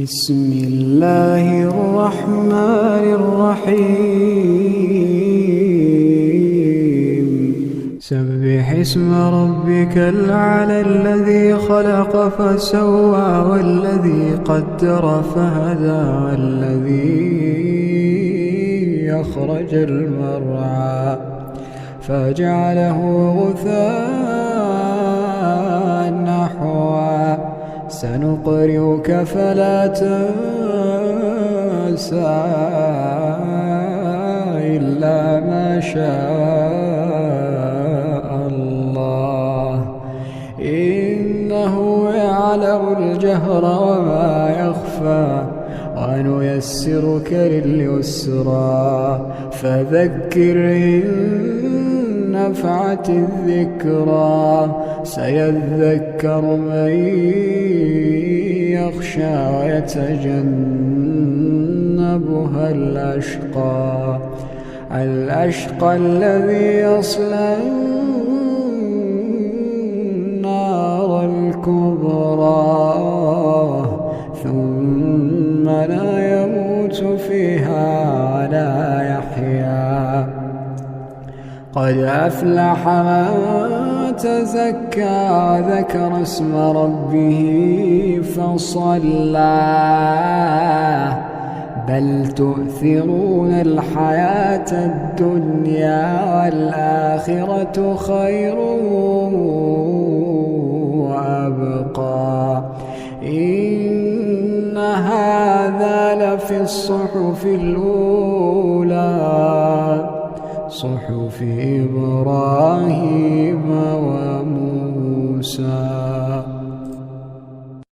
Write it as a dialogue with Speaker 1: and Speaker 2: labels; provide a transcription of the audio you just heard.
Speaker 1: بسم الله الرحمن الرحيم سبح اسم ربك الأعلى الذي خلق فسوى والذي قدر فهدى والذي أخرج المرعى فجعله غثاء نحوا سنقرئك فلا تنسى إلا ما شاء الله إنه يعلم الجهر وما يخفى ونيسرك لليسرى فذكر إن نفعت الذكرى سيذكر من يخشى ويتجنبها الأشقى الذي يصلى النار الكبرى ثم لا يموت فيها ولا يحيا قد أفلح من تزكى ذكر اسم ربه فصلى بل تؤثرون الحياة الدنيا والآخرة خير وأبقى إن هذا لفي الصحف الأولى صحف إبراهيم وموسى.